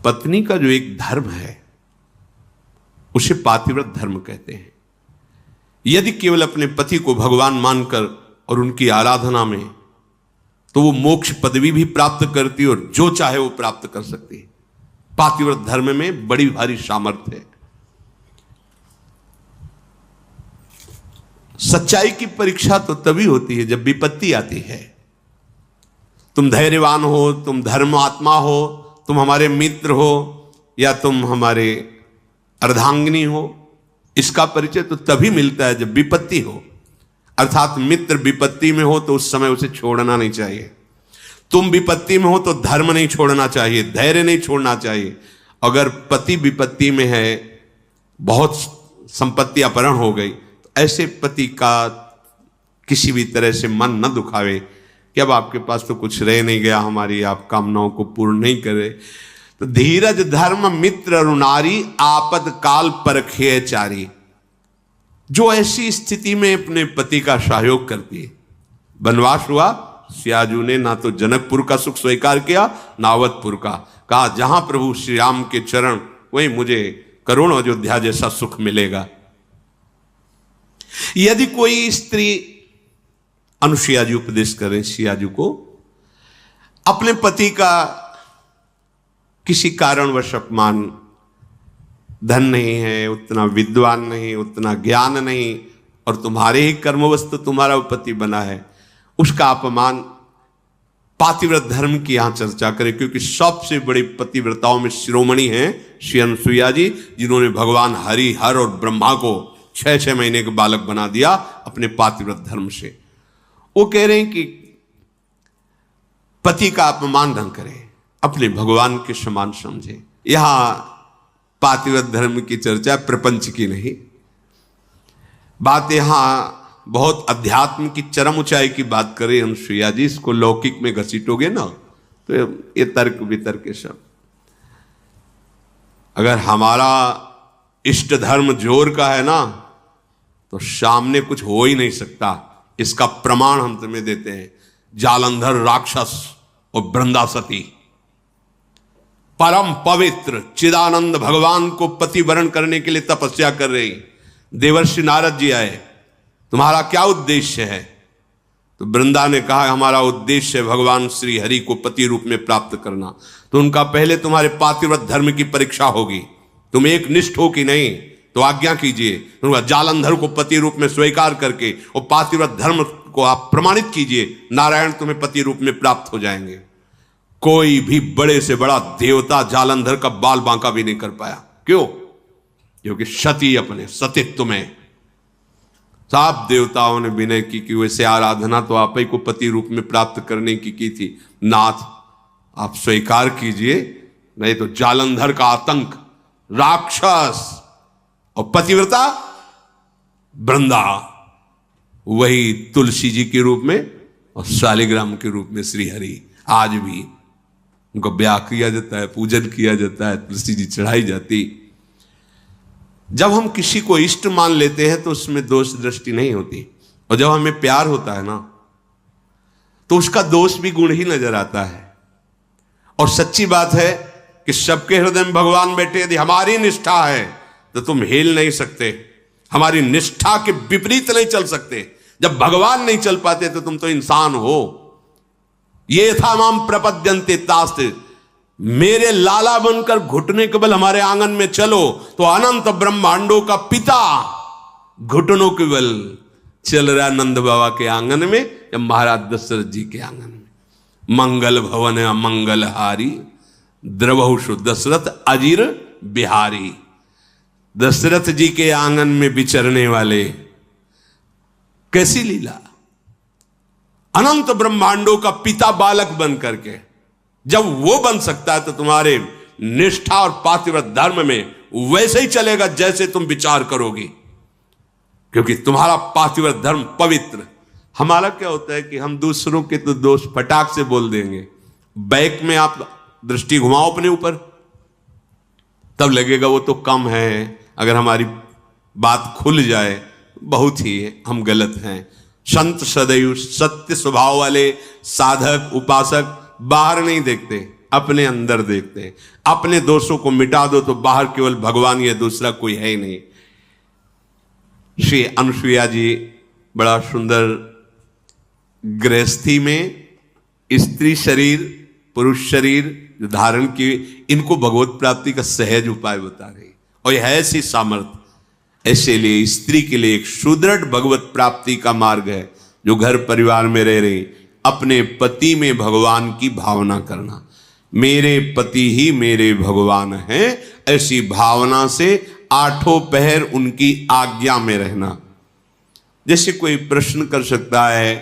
पत्नी का जो एक धर्म है उसे पातिव्रत धर्म कहते हैं। यदि केवल अपने पति को भगवान मानकर और उनकी आराधना में, तो वो मोक्ष पदवी भी प्राप्त करती है और जो चाहे वो प्राप्त कर सकती है। पातिव्रत धर्म में बड़ी भारी सामर्थ्य है। सच्चाई की परीक्षा तो तभी होती है जब विपत्ति आती है। तुम धैर्यवान हो, तुम धर्म आत्मा हो, तुम हमारे मित्र हो या तुम हमारे अर्धांगिनी हो, इसका परिचय तो तभी मिलता है जब विपत्ति हो। अर्थात मित्र विपत्ति में हो तो उस समय उसे छोड़ना नहीं चाहिए। तुम विपत्ति में हो तो धर्म नहीं छोड़ना चाहिए, धैर्य नहीं छोड़ना चाहिए। अगर पति विपत्ति में है, बहुत संपत्ति अपहरण हो गई, तो ऐसे पति का किसी भी तरह से मन न दुखावे कि अब आपके पास तो कुछ रह नहीं गया, हमारी आप कामनाओं को पूर्ण नहीं करे। तो धीरज धर्म मित्र रुनारी आपद काल परखे चारी, जो ऐसी स्थिति में अपने पति का सहयोग करती है। वनवास हुआ, सियाजू ने ना तो जनकपुर का सुख स्वीकार किया ना अवधपुर का। कहा जहां प्रभु श्री राम के चरण, वहीं मुझे करोड़ों अयोध्या जैसा सुख मिलेगा। यदि कोई स्त्री, अनुसुईया जी उपदेश करें सियाजू को, अपने पति का किसी कारणवश अपमान, धन नहीं है, उतना विद्वान नहीं, उतना ज्ञान नहीं, और तुम्हारे ही कर्मवश तुम्हारा पति बना है, उसका अपमान, पातिव्रत धर्म की यहां चर्चा करें। क्योंकि सबसे बड़ी पतिव्रताओं में शिरोमणि हैं श्री अनुसुईया जी, जिन्होंने भगवान हरि, हर और ब्रह्मा को 6-6 महीने के बालक बना दिया अपने पातिव्रत धर्म से। वो कह रहे हैं कि पति का अपमान न करें, अपने भगवान के समान समझे। यहां पातिव्रत धर्म की चर्चा प्रपंच की नहीं, बात यहां बहुत अध्यात्म की चरम ऊंचाई की बात करें अनुसुईया जी। इसको लौकिक में घसीटोगे ना तो ये तर्क वितर्क के सब। अगर हमारा इष्ट धर्म जोर का है ना, तो सामने कुछ हो ही नहीं सकता। इसका प्रमाण हम तुम्हें देते हैं। जालंधर राक्षस और वृंदासती परम पवित्र चिदानंद भगवान को पति वरण करने के लिए तपस्या कर रही। देवर्षि नारद जी आए, तुम्हारा क्या उद्देश्य है? तो वृंदा ने कहा हमारा उद्देश्य है भगवान श्री हरि को पति रूप में प्राप्त करना। तो उनका पहले तुम्हारे पातिव्रत धर्म की परीक्षा होगी, तुम एक निष्ठ हो कि नहीं, तो आज्ञा कीजिए। उनका जालंधर को पति रूप में स्वीकार करके और पातिव्रत धर्म को आप प्रमाणित कीजिए, नारायण तुम्हें पति रूप में प्राप्त हो जाएंगे। कोई भी बड़े से बड़ा देवता जालंधर का बाल बांका भी नहीं कर पाया। क्यों? क्योंकि सती अपने सतीत्व में सब देवताओं ने विनय की कि वैसे आराधना तो आप ही को पति रूप में प्राप्त करने की थी, नाथ आप स्वीकार कीजिए, नहीं तो जालंधर का आतंक, राक्षस और पतिव्रता वृंदा, वही तुलसी जी के रूप में और शालिग्राम के रूप में श्री हरि। आज भी उनका ब्याह किया जाता है, पूजन किया जाता है, तुलसी जी चढ़ाई जाती। जब हम किसी को इष्ट मान लेते हैं तो उसमें दोष दृष्टि नहीं होती, और जब हमें प्यार होता है ना तो उसका दोष भी गुण ही नजर आता है। और सच्ची बात है कि सबके हृदय में भगवान बैठे। यदि हमारी निष्ठा है तो तुम हिल नहीं सकते, हमारी निष्ठा के विपरीत नहीं चल सकते। जब भगवान नहीं चल पाते तो तुम तो इंसान हो। ये था माम प्रपद्यन्ते तास्ते, मेरे लाला बनकर घुटने के बल हमारे आंगन में चलो तो अनंत ब्रह्मांडों का पिता घुटनों के बल चल रहा नंद बाबा के आंगन में या महाराज दशरथ जी के आंगन में। मंगल भवन मंगलहारी द्रवहुषु दशरथ अजीर बिहारी। दशरथ जी के आंगन में विचरने वाले, कैसी लीला! अनंत ब्रह्मांडों का पिता बालक बन करके जब वो बन सकता है तो तुम्हारे निष्ठा और पातिव्रत धर्म में वैसे ही चलेगा जैसे तुम विचार करोगे, क्योंकि तुम्हारा पातिव्रत धर्म पवित्र। हमारा क्या होता है कि हम दूसरों के तो दोष फटाक से बोल देंगे। बैक में आप दृष्टि घुमाओ अपने ऊपर, तब लगेगा वो तो कम है। अगर हमारी बात खुल जाए बहुत ही हम गलत हैं। संत सदैव सत्य स्वभाव वाले साधक उपासक बाहर नहीं देखते, अपने अंदर देखते हैं। अपने दोषों को मिटा दो तो बाहर केवल भगवान या दूसरा कोई है ही नहीं। श्री अनुसुईया जी बड़ा सुंदर गृहस्थी में स्त्री शरीर पुरुष शरीर जो धारण की, इनको भगवत प्राप्ति का सहज उपाय बता रही। और यह ऐसी सामर्थ्य, ऐसे लिए स्त्री के लिए एक सुदृढ़ भगवत प्राप्ति का मार्ग है, जो घर परिवार में रह रही अपने पति में भगवान की भावना करना। मेरे पति ही मेरे भगवान हैं, ऐसी भावना से आठों पहर उनकी आज्ञा में रहना। जैसे कोई प्रश्न कर सकता है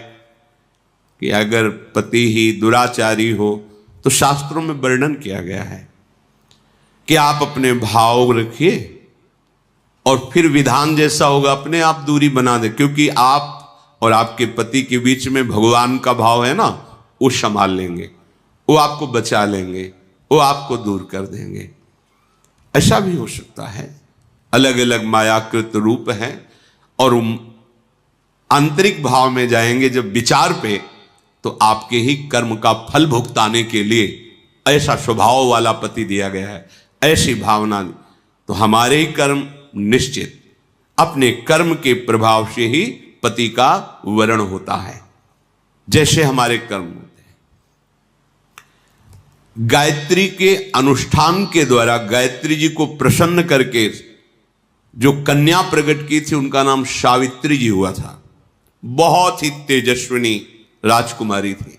कि अगर पति ही दुराचारी हो तो शास्त्रों में वर्णन किया गया है कि आप अपने भाव रखिए और फिर विधान जैसा होगा अपने आप दूरी बना दे, क्योंकि आप और आपके पति के बीच में भगवान का भाव है ना, वो संभाल लेंगे, वो आपको बचा लेंगे, वो आपको दूर कर देंगे। ऐसा भी हो सकता है। अलग अलग मायाकृत रूप हैं और आंतरिक भाव में जाएंगे जब विचार पे, तो आपके ही कर्म का फल भुगताने के लिए ऐसा स्वभाव वाला पति दिया गया है, ऐसी भावना। तो हमारे ही कर्म निश्चित, अपने कर्म के प्रभाव से ही पति का वरण होता है, जैसे हमारे कर्म होते हैं। गायत्री के अनुष्ठान के द्वारा गायत्री जी को प्रसन्न करके जो कन्या प्रकट की थी, उनका नाम सावित्री जी हुआ था। बहुत ही तेजस्विनी राजकुमारी थी।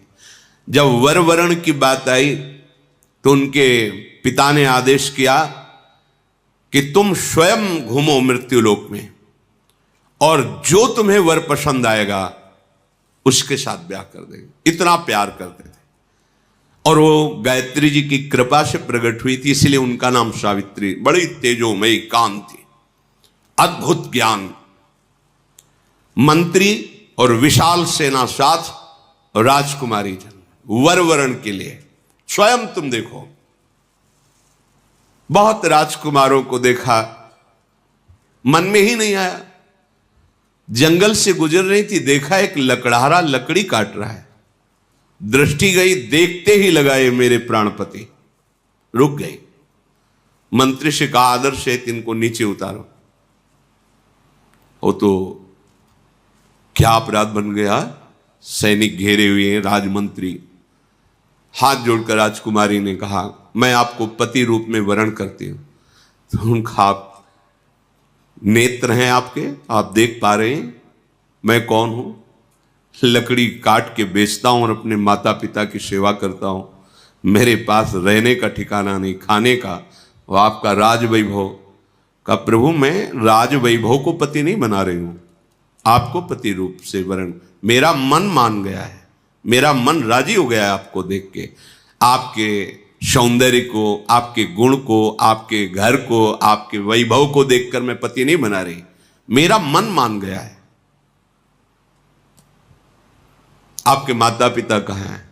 जब वर वरण की बात आई तो उनके पिता ने आदेश किया कि तुम स्वयं घूमो मृत्युलोक में और जो तुम्हें वर पसंद आएगा उसके साथ ब्याह कर देंगे। इतना प्यार करते थे और वो गायत्री जी की कृपा से प्रकट हुई थी, इसलिए उनका नाम सावित्री। बड़ी तेजोमयी कांति, अद्भुत ज्ञान, मंत्री और विशाल सेना साथ राजकुमारी जन्म वर वरण के लिए। स्वयं तुम देखो, बहुत राजकुमारों को देखा, मन में ही नहीं आया। जंगल से गुजर रही थी, देखा एक लकड़हारा लकड़ी काट रहा है, दृष्टि गई, देखते ही लगा ये मेरे प्राणपति। रुक गई, मंत्री से कहा आदर से इनको नीचे उतारो। वो तो क्या अपराध बन गया, सैनिक घेरे हुए हैं, राजमंत्री। हाथ जोड़कर राजकुमारी ने कहा मैं आपको पति रूप में वरण करती हूं। तो उनका आप नेत्र हैं आपके, आप देख पा रहे हैं मैं कौन हूं। लकड़ी काट के बेचता हूं और अपने माता पिता की सेवा करता हूं। मेरे पास रहने का ठिकाना नहीं, खाने का। वो आपका राज वैभव का, प्रभु मैं राज वैभव को पति नहीं बना रही हूं, आपको पति रूप से वरण। मेरा मन मान गया है, मेरा मन राजी हो गया है आपको देख के, आपके सौंदर्य को, आपके गुण को, आपके घर को, आपके वैभव को देखकर मैं पति नहीं बना रही, मेरा मन मान गया है। आपके माता पिता कहाँ हैं?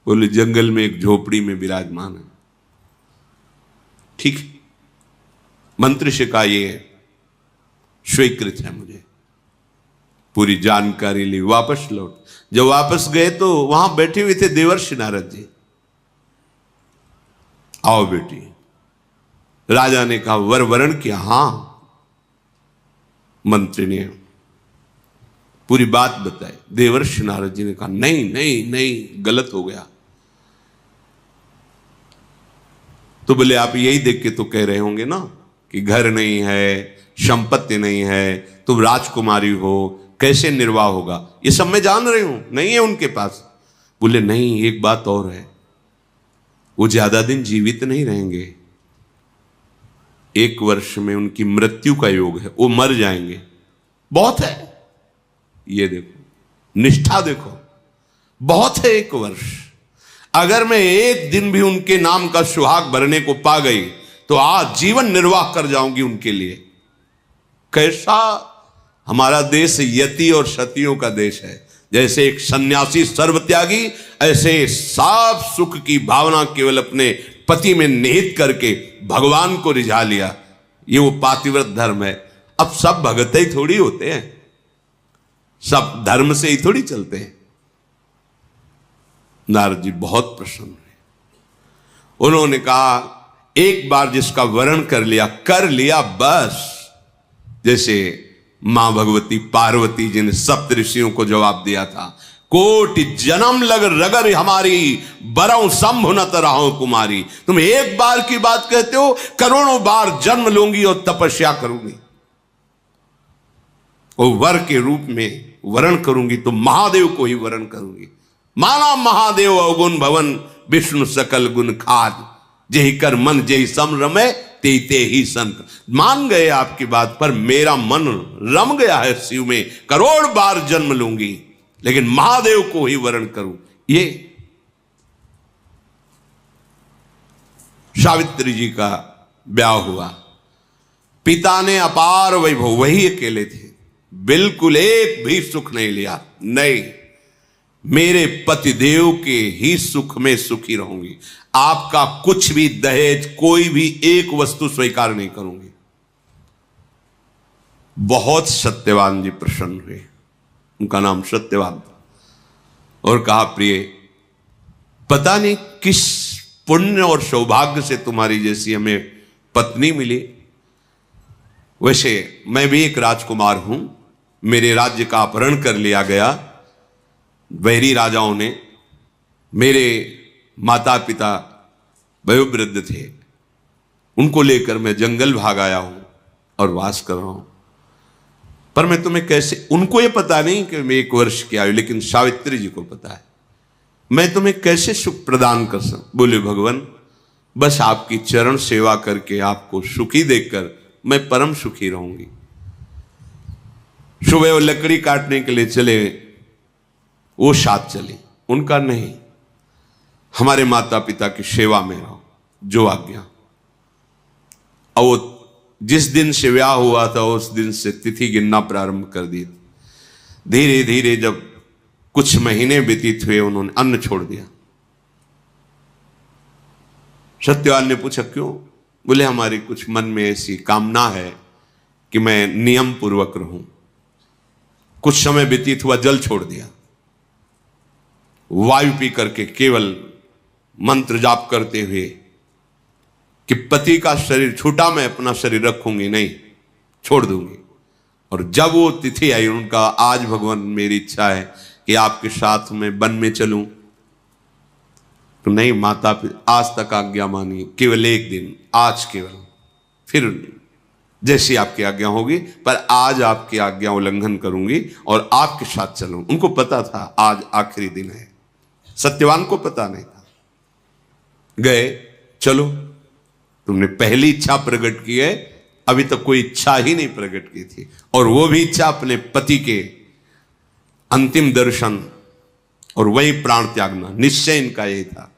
बोले जंगल में एक झोपड़ी में विराजमान है। ठीक, मंत्री से कहा ये स्वीकृत है, मुझे पूरी जानकारी ली, वापस लौट। जब वापस गए तो वहां बैठे हुए थे देवर्षि नारद जी। आओ बेटी। राजा ने कहा वर वरण किया? हां। मंत्री ने पूरी बात बताई। देवर्षि नारद जी ने कहा नहीं नहीं नहीं, गलत हो गया। तो बोले आप यही देख के तो कह रहे होंगे ना कि घर नहीं है, संपत्ति नहीं है, तुम राजकुमारी हो, कैसे निर्वाह होगा, ये सब मैं जान रही हूं, नहीं है उनके पास। बोले नहीं, एक बात और है, वो ज्यादा दिन जीवित नहीं रहेंगे, 1 वर्ष में उनकी मृत्यु का योग है, वो मर जाएंगे। बहुत है, ये देखो निष्ठा देखो, बहुत है 1 वर्ष। अगर मैं 1 दिन भी उनके नाम का सुहाग भरने को पा गई तो आज जीवन निर्वाह कर जाऊंगी उनके लिए। कैसा हमारा देश यति और सतियों का देश है। जैसे एक सन्यासी सर्वत्यागी, ऐसे साफ सुख की भावना केवल अपने पति में निहित करके भगवान को रिझा लिया। ये वो पातिव्रत धर्म है। अब सब भगत ही थोड़ी होते हैं, सब धर्म से ही थोड़ी चलते हैं। नारद जी बहुत प्रसन्न हुए। उन्होंने कहा एक बार जिसका वरण कर लिया बस। जैसे मां भगवती पार्वती जी ने सप्त ऋषियों को जवाब दिया था, कोटि जन्म लग रगर हमारी बरौ शंभु न तरहो कुमारी। तुम एक बार की बात कहते हो, करोड़ों बार जन्म लूंगी और तपस्या करूंगी और वर के रूप में वरण करूंगी तो महादेव को ही वरण करूंगी। माना महादेव अवगुण भवन विष्णु सकल गुण खाद, जेहि कर मन जेहि सम रमे ते ही संत। मान गए आपकी बात पर, मेरा मन रम गया है शिव में, करोड़ बार जन्म लूंगी लेकिन महादेव को ही वरण करूं। ये सावित्री जी का ब्याह हुआ, पिता ने अपार वैभव, वही अकेले थे, बिल्कुल एक भी सुख नहीं लिया। नहीं, मेरे पतिदेव के ही सुख में सुखी रहूंगी, आपका कुछ भी दहेज कोई भी एक वस्तु स्वीकार नहीं करूंगी। बहुत सत्यवान जी प्रसन्न हुए, उनका नाम सत्यवान था, और कहा प्रिय, पता नहीं किस पुण्य और सौभाग्य से तुम्हारी जैसी हमें पत्नी मिली। वैसे मैं भी एक राजकुमार हूं, मेरे राज्य का अपहरण कर लिया गया वैरी राजाओं ने। मेरे माता पिता वयोवृद्ध थे, उनको लेकर मैं जंगल भाग आया हूं और वास कर रहा हूं। पर मैं तुम्हें कैसे, उनको ये पता नहीं कि मैं 1 वर्ष की आयु, लेकिन सावित्री जी को पता है, मैं तुम्हें कैसे सुख प्रदान कर सकूं। बोले भगवान, बस आपकी चरण सेवा करके आपको सुखी देखकर मैं परम सुखी रहूंगी। सुबह वो लकड़ी काटने के लिए चले, वो साथ चले, उनका नहीं, हमारे माता पिता की सेवा में रहो, जो आज्ञा। और वो जिस दिन से ब्याह हुआ था उस दिन से तिथि गिनना प्रारंभ कर दी। धीरे धीरे जब कुछ महीने व्यतीत हुए, उन्होंने अन्न छोड़ दिया। सत्यवान ने पूछा क्यों? बोले हमारी कुछ मन में ऐसी कामना है कि मैं नियम पूर्वक रहूं। कुछ समय व्यतीत हुआ, जल छोड़ दिया, वायु पी करके केवल मंत्र जाप करते हुए कि पति का शरीर छूटा मैं अपना शरीर रखूंगी नहीं, छोड़ दूंगी। और जब वो तिथि आई, उनका आज भगवान मेरी इच्छा है कि आपके साथ में वन में चलूं। तो नहीं माता पिता, आज तक आज्ञा मानी, केवल एक दिन, आज केवल, फिर जैसी आपकी आज्ञा होगी, पर आज आपकी आज्ञा उल्लंघन करूंगी और आपके साथ चलूं। उनको पता था आज आखिरी दिन है, सत्यवान को पता नहीं था। गए, चलो तुमने पहली इच्छा प्रकट की है, अभी तक कोई इच्छा ही नहीं प्रकट की थी, और वो भी इच्छा अपने पति के अंतिम दर्शन और वही प्राण त्यागना, निश्चय इनका यही था।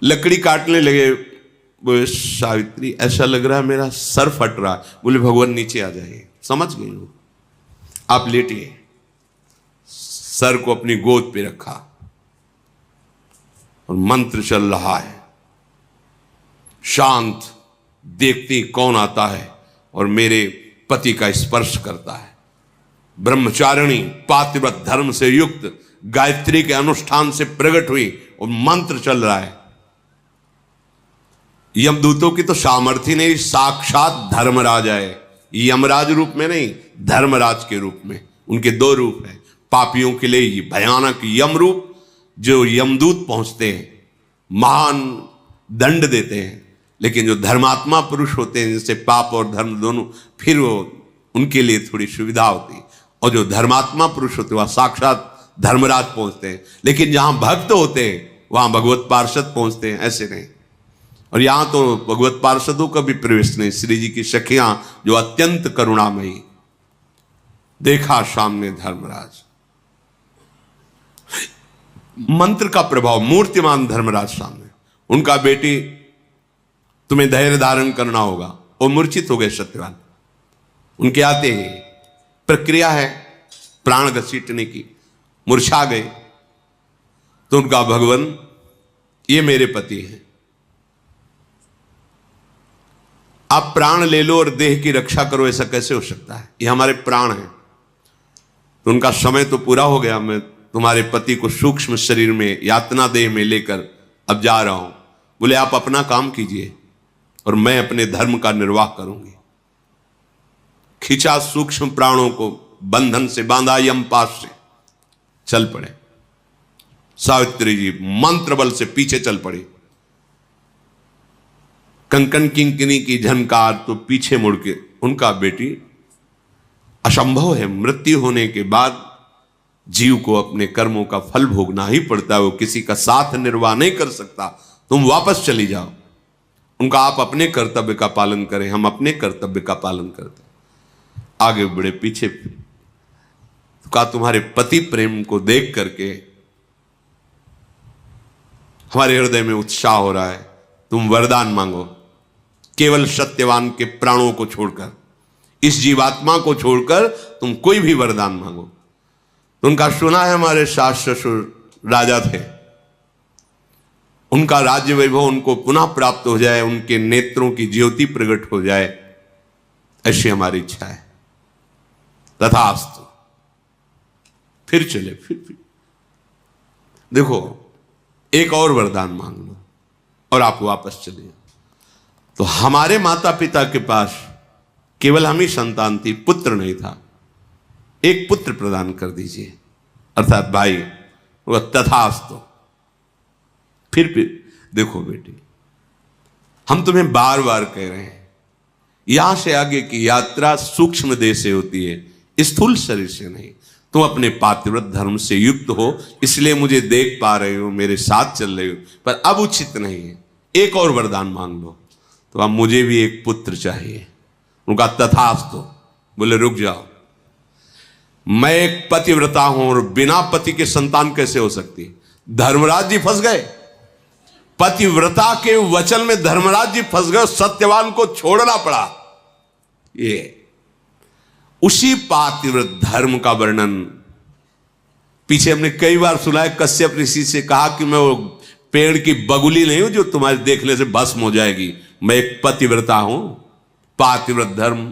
लकड़ी काटने लगे। बोले सावित्री, ऐसा लग रहा है मेरा सर फट रहा है। बोले भगवान नीचे आ जाइए, समझ गई हूं, आप लेटिए। सर को अपनी गोद पे रखा और मंत्र चल रहा है, शांत, देखती कौन आता है और मेरे पति का स्पर्श करता है। ब्रह्मचारिणी पातिव्रत धर्म से युक्त गायत्री के अनुष्ठान से प्रकट हुई और मंत्र चल रहा है। यमदूतों की तो सामर्थ्य नहीं, साक्षात धर्मराज है, यमराज रूप में नहीं, धर्मराज के रूप में। उनके 2 रूप हैं। पापियों के लिए ये भयानक यम रूप, जो यमदूत पहुंचते हैं, महान दंड देते हैं, लेकिन जो धर्मात्मा पुरुष होते हैं, जिससे पाप और धर्म दोनों, फिर वो उनके लिए थोड़ी सुविधा होती है। और जो धर्मात्मा पुरुष होते हैं वह साक्षात धर्मराज पहुंचते हैं, लेकिन जहां भक्त होते हैं वहां भगवत पार्षद पहुंचते हैं, ऐसे नहीं। और यहां तो भगवत पार्षदों का भी प्रवेश नहीं। श्री जी की सखियां जो अत्यंत करुणामयी, देखा सामने धर्मराज, मंत्र का प्रभाव, मूर्तिमान धर्मराज सामने। उनका बेटी, तुम्हें धैर्य धारण करना होगा। वो मूर्छित हो गए सत्यवान। उनके आते ही प्रक्रिया है प्राण घसीटने की, मूर्छा गए। तो उनका भगवान, ये मेरे पति हैं, आप प्राण ले लो और देह की रक्षा करो, ऐसा कैसे हो सकता है? ये हमारे प्राण हैं। तो उनका समय तो पूरा हो गया, मैं तुम्हारे पति को सूक्ष्म शरीर में, यातना देह में लेकर अब जा रहा हूं। बोले आप अपना काम कीजिए और मैं अपने धर्म का निर्वाह करूंगी। खींचा सूक्ष्म प्राणों को, बंधन से बांधा यमपाश से, चल पड़े। सावित्री जी मंत्र बल से पीछे चल पड़ी। कंकन किंकिनी की झनकार तो पीछे मुड़ के, उनका बेटी असंभव है, मृत्यु होने के बाद जीव को अपने कर्मों का फल भोगना ही पड़ता है, वो किसी का साथ निर्वाह नहीं कर सकता। तुम वापस चली जाओ। उनका आप अपने कर्तव्य का पालन करें, हम अपने कर्तव्य का पालन करते। आगे बढ़े, पीछे तो कहा तुम्हारे पति प्रेम को देख करके हमारे हृदय में उत्साह हो रहा है, तुम वरदान मांगो। केवल सत्यवान के प्राणों को छोड़कर, इस जीवात्मा को छोड़कर तुम कोई भी वरदान मांगो। तो उनका सुना है हमारे सास ससुर राजा थे, उनका राज्य वैभव उनको पुनः प्राप्त हो जाए, उनके नेत्रों की ज्योति प्रकट हो जाए, ऐसी हमारी इच्छा है। तथास्तु। फिर चले, फिर देखो एक और वरदान मांग लो और आप वापस चले। तो हमारे माता पिता के पास केवल हम ही संतान थी, पुत्र नहीं था। एक पुत्र प्रदान कर दीजिए, अर्थात भाई। वो तथास्तु। फिर देखो बेटी, हम तुम्हें बार बार कह रहे हैं, यहां से आगे की यात्रा सूक्ष्म देह से होती है, स्थूल शरीर से नहीं। तुम अपने पातिव्रत धर्म से युक्त हो, इसलिए मुझे देख पा रहे हो, मेरे साथ चल रहे हो, पर अब उचित नहीं है। एक और वरदान मांग लो। तो अब मुझे भी एक पुत्र चाहिए। उनका तथास्तु। बोले रुक जाओ, मैं एक पतिव्रता हूं और बिना पति के संतान कैसे हो सकती। धर्मराज जी फंस गए, पतिव्रता के वचन में धर्मराज जी फंस गए, सत्यवान को छोड़ना पड़ा। ये उसी पातिव्रत धर्म का वर्णन पीछे हमने कई बार सुना है। कश्यप ऋषि से कहा कि मैं वो पेड़ की बगुली नहीं हूं जो तुम्हारे देखने से भस्म हो जाएगी, मैं एक पतिव्रता हूं। पातिव्रत धर्म